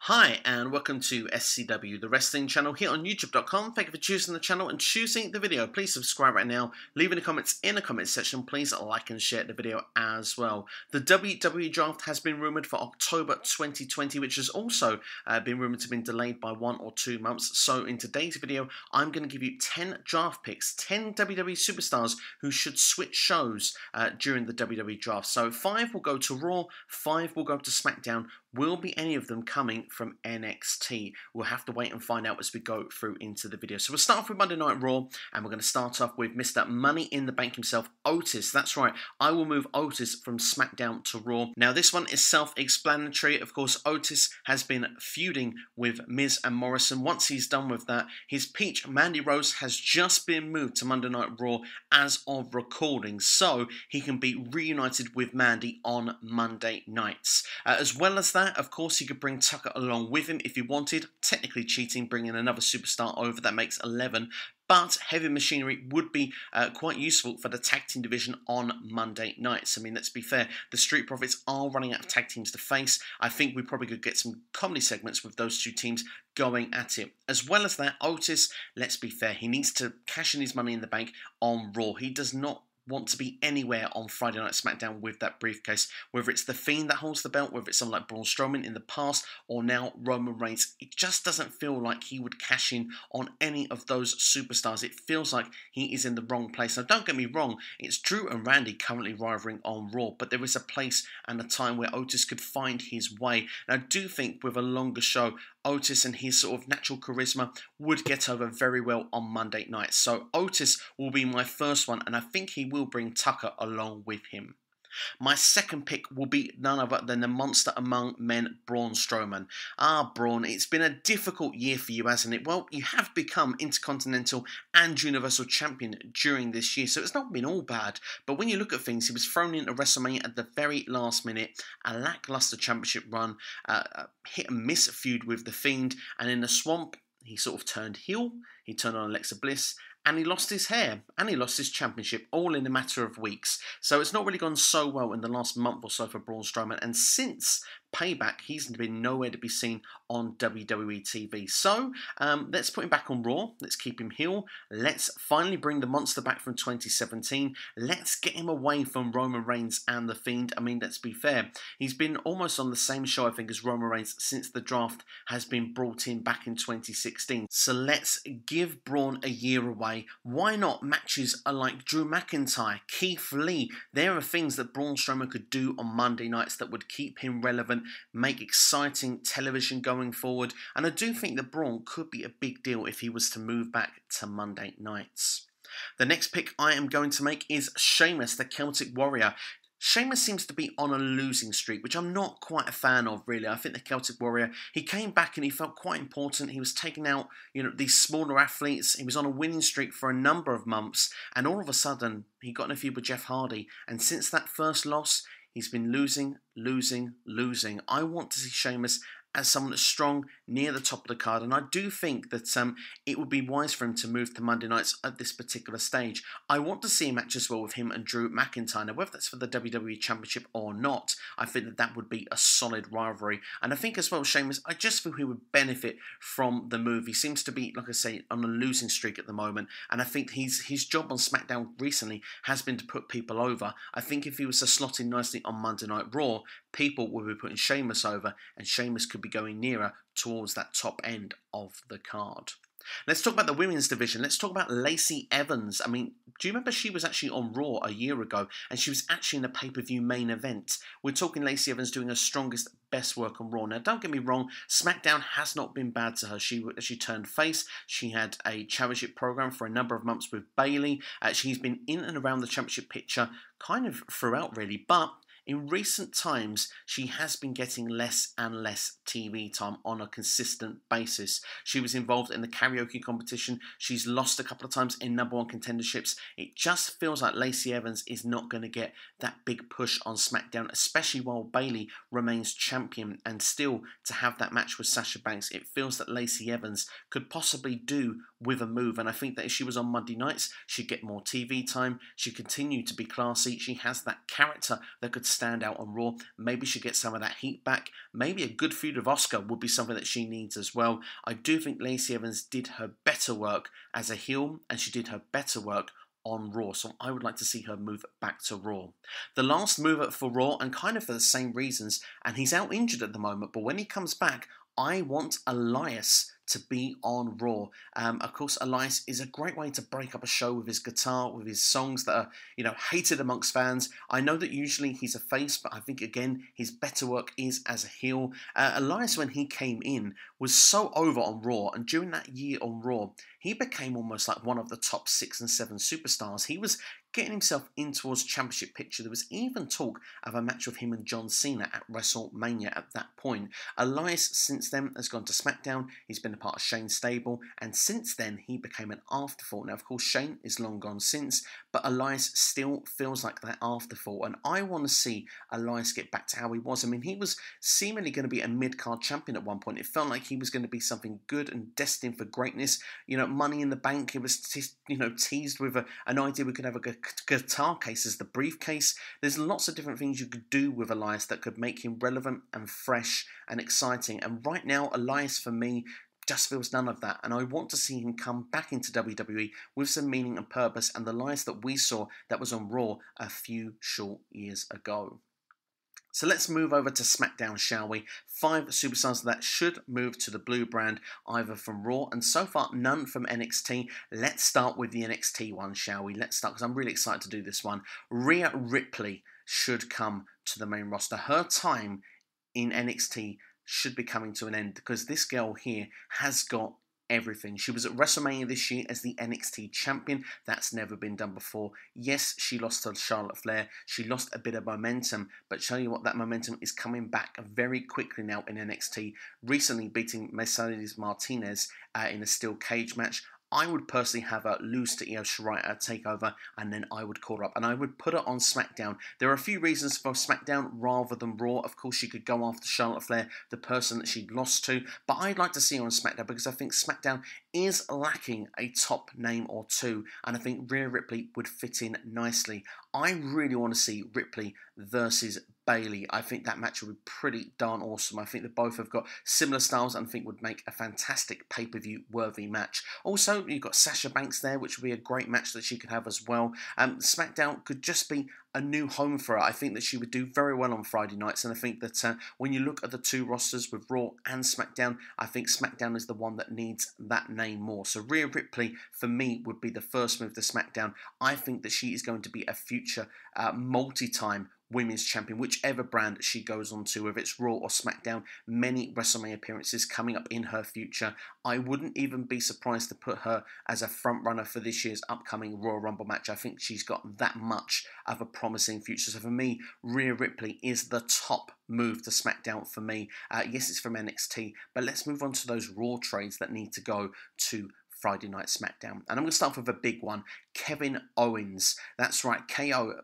Hi and welcome to SCW, the wrestling channel here on YouTube.com. Thank you for choosing the channel and choosing the video. Please subscribe right now. Leave any comments in the comments section. Please like and share the video as well. The WWE Draft has been rumoured for October 2020, which has also been rumoured to have been delayed by 1 or 2 months. So in today's video, I'm going to give you 10 draft picks, 10 WWE superstars who should switch shows during the WWE Draft. So 5 will go to Raw, 5 will go to SmackDown. Will be any of them coming from NXT? We'll have to wait and find out as we go through into the video. So we'll start off with Monday Night Raw, and we're going to start off with Mr. Money in the Bank himself, Otis. That's right, I will move Otis from SmackDown to Raw. Now this one is self-explanatory. Of course, Otis has been feuding with Miz and Morrison. Once he's done with that, his peach, Mandy Rose, has just been moved to Monday Night Raw as of recording, so he can be reunited with Mandy on Monday nights. As well as that, of course, he could bring Tucker along with him if he wanted. Technically cheating, bringing another superstar over, that makes 11. But Heavy Machinery would be quite useful for the tag team division on Monday nights. I mean, let's be fair, the Street Profits are running out of tag teams to face. I think we probably could get some comedy segments with those two teams going at it. As well as that, Otis, let's be fair, he needs to cash in his Money in the Bank on Raw. He does not want to be anywhere on Friday Night SmackDown with that briefcase, whether it's The Fiend that holds the belt, whether it's someone like Braun Strowman in the past, or now Roman Reigns. It just doesn't feel like he would cash in on any of those superstars. It feels like he is in the wrong place. Now don't get me wrong, it's Drew and Randy currently rivaling on Raw, but there is a place and a time where Otis could find his way. And I do think with a longer show, Otis and his sort of natural charisma would get over very well on Monday night. So Otis will be my first one, and I think he will bring Tucker along with him. My second pick will be none other than the monster among men, Braun Strowman. Braun, it's been a difficult year for you, hasn't it? Well, you have become Intercontinental and Universal Champion during this year, so it's not been all bad. But when you look at things, he was thrown into WrestleMania at the very last minute, a lackluster championship run, hit and miss feud with The Fiend, and in the swamp, he sort of turned heel, he turned on Alexa Bliss, and he lost his hair, and he lost his championship, all in a matter of weeks. So it's not really gone so well in the last month or so for Braun Strowman, and since Payback, he's been nowhere to be seen on WWE TV. So let's put him back on Raw. Let's keep him heel. Let's finally bring the monster back from 2017. Let's get him away from Roman Reigns and The Fiend. I mean, let's be fair. He's been almost on the same show, I think, as Roman Reigns since the draft has been brought in back in 2016. So let's give Braun a year away. Why not matches like Drew McIntyre, Keith Lee? There are things that Braun Strowman could do on Monday nights that would keep him relevant, make exciting television going forward, and I do think that Braun could be a big deal if he was to move back to Monday nights. The next pick I am going to make is Sheamus, the Celtic Warrior. Sheamus seems to be on a losing streak, which I'm not quite a fan of, really. I think the Celtic Warrior, he came back and he felt quite important. He was taking out, these smaller athletes. He was on a winning streak for a number of months, and all of a sudden, he got in a feud with Jeff Hardy. And since that first loss, he's been losing. I want to see Sheamus as someone that's strong, near the top of the card, and I do think that it would be wise for him to move to Monday nights at this particular stage. I want to see a match as well with him and Drew McIntyre. Now, whether that's for the WWE Championship or not, I think that that would be a solid rivalry. And I think as well, Sheamus, I just feel he would benefit from the move. He seems to be, like I say, on a losing streak at the moment, and I think his job on SmackDown recently has been to put people over. I think if he was to slot in nicely on Monday Night Raw, people will be putting Sheamus over, and Sheamus could be going nearer towards that top end of the card. Let's talk about the women's division. Let's talk about Lacey Evans. I mean, do you remember she was actually on Raw a year ago, and she was actually in a pay-per-view main event? We're talking Lacey Evans doing her strongest, best work on Raw. Now, don't get me wrong, SmackDown has not been bad to her. She turned face. She had a championship program for a number of months with Bayley. She's been in and around the championship picture kind of throughout, really, but in recent times, she has been getting less and less TV time on a consistent basis. She was involved in the karaoke competition. She's lost a couple of times in number one contenderships. It just feels like Lacey Evans is not going to get that big push on SmackDown, especially while Bayley remains champion. And still, to have that match with Sasha Banks, it feels that Lacey Evans could possibly do with a move. And I think that if she was on Monday nights, she'd get more TV time. She'd continue to be classy. She has that character that could stand out on Raw. Maybe she gets some of that heat back. Maybe a good feud with Asuka would be something that she needs as well. I do think Lacey Evans did her better work as a heel, and she did her better work on Raw, so I would like to see her move back to Raw. The last mover for Raw, and kind of for the same reasons, and he's out injured at the moment, but when he comes back, I want Elias to be on Raw. Of course, Elias is a great way to break up a show with his guitar, with his songs that are, hated amongst fans. I know that usually he's a face, but I think, again, his better work is as a heel. Elias, when he came in, was so over on Raw, and during that year on Raw, he became almost like one of the top 6 and 7 superstars. He was getting himself in towards championship picture. There was even talk of a match with him and John Cena at WrestleMania at that point. Elias, since then, has gone to SmackDown. He's been a part of Shane's stable, and since then, he became an afterthought. Now, of course, Shane is long gone since, but Elias still feels like that afterthought, and I want to see Elias get back to how he was. I mean, he was seemingly going to be a mid-card champion at one point. It felt like he was going to be something good and destined for greatness. Money in the Bank, it was teased with an idea we could have a guitar case as the briefcase. There's lots of different things you could do with Elias that could make him relevant and fresh and exciting. And right now, Elias, for me, just feels none of that. And I want to see him come back into WWE with some meaning and purpose, and the Elias that we saw that was on Raw a few short years ago. So let's move over to SmackDown, shall we? 5 superstars that should move to the blue brand, either from Raw, and so far none from NXT. Let's start with the NXT one, shall we? Let's start, because I'm really excited to do this one. Rhea Ripley should come to the main roster. Her time in NXT should be coming to an end, because this girl here has got everything. She was at WrestleMania this year as the NXT champion. That's never been done before. Yes, she lost to Charlotte Flair. She lost a bit of momentum, but tell you what, that momentum is coming back very quickly now in NXT. Recently beating Mercedes Martinez in a steel cage match. I would personally have her lose to Io Shirai at TakeOver, and then I would call her up, and I would put her on SmackDown. There are a few reasons for SmackDown rather than Raw. Of course, she could go after Charlotte Flair, the person that she'd lost to, but I'd like to see her on SmackDown because I think SmackDown is lacking a top name or two, and I think Rhea Ripley would fit in nicely. I really want to see Ripley versus Bayley. I think that match would be pretty darn awesome. I think they both have got similar styles and I think would make a fantastic pay-per-view worthy match. Also, you've got Sasha Banks there, which would be a great match that she could have as well. SmackDown could just be a new home for her. I think that she would do very well on Friday nights, and I think that when you look at the two rosters with Raw and SmackDown, I think SmackDown is the one that needs that name more. So Rhea Ripley, for me, would be the first move to SmackDown. I think that she is going to be a future multi-time women's champion, whichever brand she goes on to, whether it's Raw or SmackDown. Many WrestleMania appearances coming up in her future. I wouldn't even be surprised to put her as a front runner for this year's upcoming Royal Rumble match. I think she's got that much of a promising future. So for me, Rhea Ripley is the top move to SmackDown for me. Yes, it's from NXT, but let's move on to those Raw trades that need to go to Friday Night SmackDown. And I'm going to start with a big one. Kevin Owens. That's right, KO,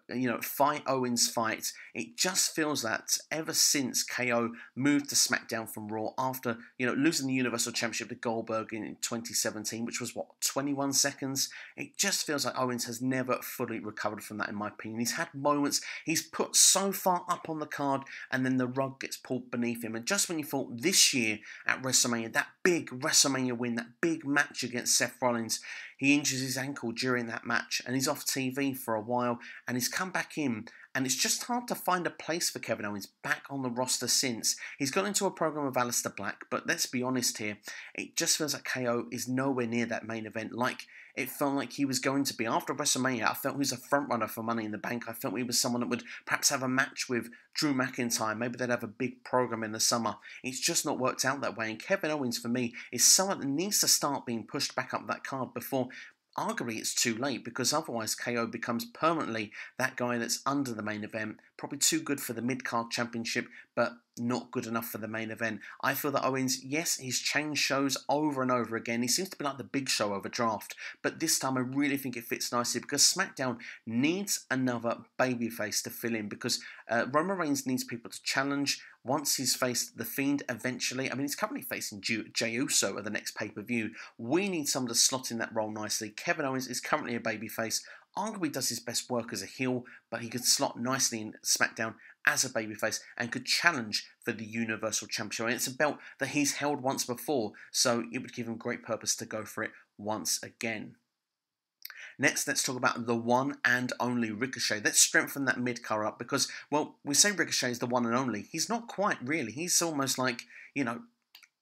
fight Owens fight. It just feels that ever since KO moved to SmackDown from Raw after, losing the Universal Championship to Goldberg in 2017, which was, 21 seconds? It just feels like Owens has never fully recovered from that, in my opinion. He's had moments, he's put so far up on the card, and then the rug gets pulled beneath him. And just when you thought this year at WrestleMania, that big WrestleMania win, that big match against Seth Rollins, he injures his ankle during that match and he's off TV for a while, and he's come back in, and it's just hard to find a place for Kevin Owens back on the roster since. He's got into a program with Aleister Black, but let's be honest here, it just feels like KO is nowhere near that main event like it felt like he was going to be. After WrestleMania, I felt he was a frontrunner for Money in the Bank. I felt he was someone that would perhaps have a match with Drew McIntyre. Maybe they'd have a big program in the summer. It's just not worked out that way. And Kevin Owens, for me, is someone that needs to start being pushed back up that card before arguably it's too late, because otherwise KO becomes permanently that guy that's under the main event, probably too good for the mid-card championship, but not good enough for the main event. I feel that Owens, yes, he's changed shows over and over again. He seems to be like the Big Show over Draft, but this time I really think it fits nicely because SmackDown needs another babyface to fill in, because Roman Reigns needs people to challenge. Once he's faced The Fiend eventually, I mean, he's currently facing Jey Uso at the next pay-per-view. We need someone to slot in that role nicely. Kevin Owens is currently a babyface. Arguably does his best work as a heel, but he could slot nicely in SmackDown as a babyface and could challenge for the Universal Championship. And it's a belt that he's held once before, so it would give him great purpose to go for it once again. Next, let's talk about the one and only Ricochet. Let's strengthen that mid-card up because, well, we say Ricochet is the one and only. He's not quite really. He's almost like, you know,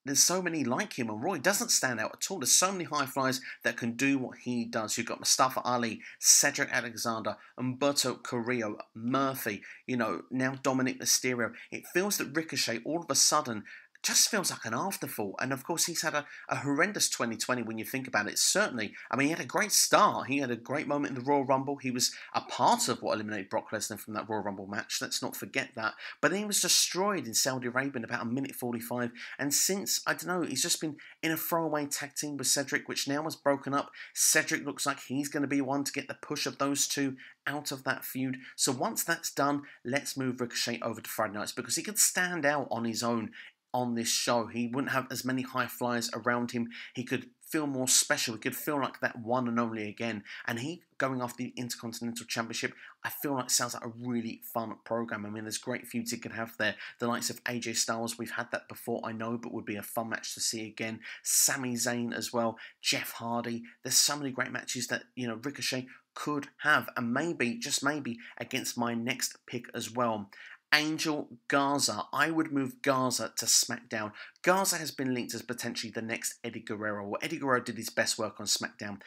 there's so many like him on Raw. He doesn't stand out at all. There's so many high flyers that can do what he does. You've got Mustafa Ali, Cedric Alexander, Humberto Carrillo, Murphy, you know, now Dominic Mysterio. It feels that Ricochet all of a sudden just feels like an afterthought. And of course, he's had a horrendous 2020 when you think about it. Certainly, I mean, he had a great start. He had a great moment in the Royal Rumble. He was a part of what eliminated Brock Lesnar from that Royal Rumble match. Let's not forget that. But then he was destroyed in Saudi Arabia in about 1:45. And since, I don't know, he's just been in a throwaway tag team with Cedric, which now has broken up. Cedric looks like he's going to be one to get the push of those two out of that feud. So once that's done, let's move Ricochet over to Friday nights because he could stand out on his own on this show. He wouldn't have as many high flyers around him. He could feel more special. He could feel like that one and only again. And he going after the Intercontinental Championship, I feel like sounds like a really fun program. I mean, there's great feuds he could have there. The likes of AJ Styles, we've had that before, I know, but would be a fun match to see again. Sami Zayn as well, Jeff Hardy. There's so many great matches that, you know, Ricochet could have, and maybe, just maybe, against my next pick as well. Angel Garza. I would move Garza to SmackDown. Garza has been linked as potentially the next Eddie Guerrero. Well, Eddie Guerrero did his best work on SmackDown.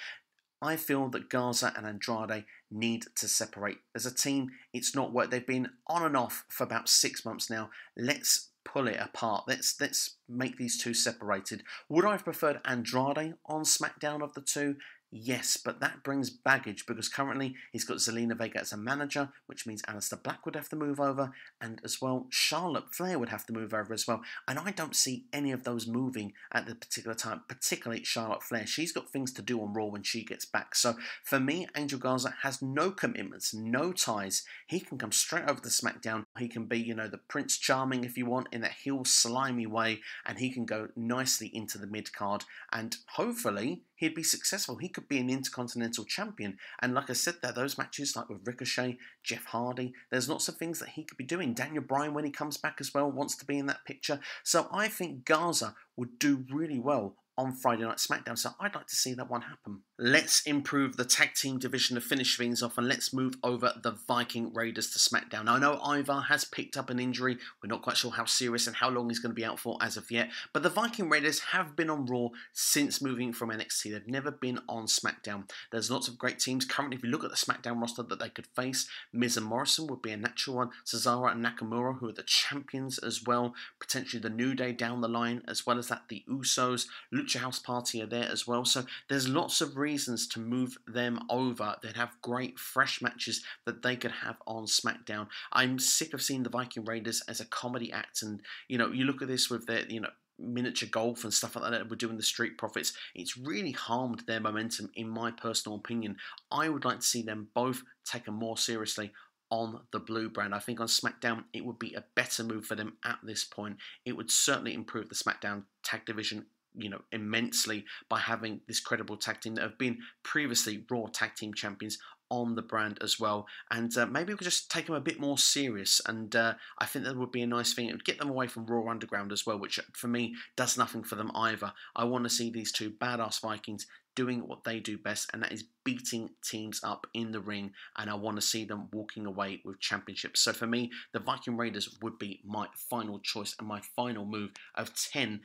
I feel that Garza and Andrade need to separate. As a team, it's not worked. They've been on and off for about 6 months now. Let's pull it apart. Let's make these two separated. Would I have preferred Andrade on SmackDown of the two? Yes, but that brings baggage because currently he's got Zelina Vega as a manager, which means Aleister Black would have to move over, and as well Charlotte Flair would have to move over as well. And I don't see any of those moving at the particular time, particularly Charlotte Flair. She's got things to do on Raw when she gets back. So for me, Angel Garza has no commitments, no ties. He can come straight over to SmackDown. He can be, you know, the Prince Charming if you want, in that heel slimy way, and he can go nicely into the mid card, and hopefully he'd be successful. He could be an Intercontinental Champion. And like I said there, those matches like with Ricochet, Jeff Hardy, there's lots of things that he could be doing. Daniel Bryan, when he comes back as well, wants to be in that picture. So I think Garza would do really well on Friday Night SmackDown, so I'd like to see that one happen. Let's improve the tag team division to finish things off, and let's move over the Viking Raiders to SmackDown. Now, I know Ivar has picked up an injury. We're not quite sure how serious and how long he's going to be out for as of yet, but the Viking Raiders have been on Raw since moving from NXT. They've never been on SmackDown. There's lots of great teams. Currently, if you look at the SmackDown roster that they could face, Miz and Morrison would be a natural one. Cesaro and Nakamura, who are the champions as well. Potentially the New Day down the line, as well as that the Usos, Lucha House Party are there as well. So there's lots of reasons to move them over. They'd have great fresh matches that they could have on SmackDown. I'm sick of seeing the Viking Raiders as a comedy act, and you know, you look at this with their, you know, miniature golf and stuff like that we're doing the Street Profits. It's really harmed their momentum, in my personal opinion. I would like to see them both taken more seriously on the blue brand. I think on SmackDown it would be a better move for them at this point. It would certainly improve the SmackDown tag division, you know, immensely by having this credible tag team that have been previously Raw Tag Team Champions on the brand as well. And maybe we could just take them a bit more serious, and I think that would be a nice thing. It would get them away from Raw Underground as well, which for me does nothing for them either. I want to see these two badass Vikings doing what they do best, and that is beating teams up in the ring, and I want to see them walking away with championships. So for me, the Viking Raiders would be my final choice and my final move of 10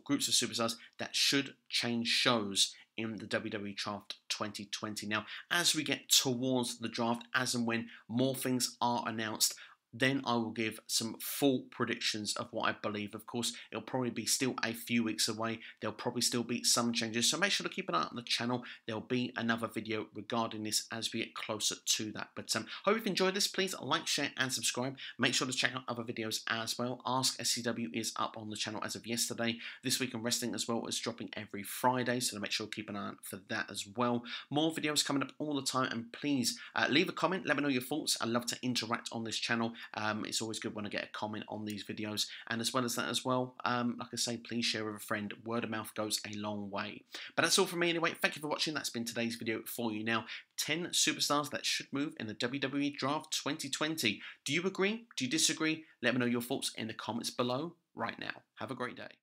groups of superstars that should change shows in the WWE Draft 2020. Now, as we get towards the draft, as and when more things are announced, then I will give some full predictions of what I believe. Of course, it'll probably be still a few weeks away. There'll probably still be some changes, so make sure to keep an eye on the channel. There'll be another video regarding this as we get closer to that. But hope you've enjoyed this. Please like, share, and subscribe. Make sure to check out other videos as well. Ask SCW is up on the channel as of yesterday. This Week in Wrestling as well is dropping every Friday, so make sure to keep an eye out for that as well. More videos coming up all the time, and please leave a comment. Let me know your thoughts. I love to interact on this channel. It's always good when I get a comment on these videos. And as well as that as well, like I say, please share with a friend. Word of mouth goes a long way. But that's all from me anyway. Thank you for watching. That's been today's video for you now. 10 superstars that should move in the WWE Draft 2020. Do you agree? Do you disagree? Let me know your thoughts in the comments below right now. Have a great day.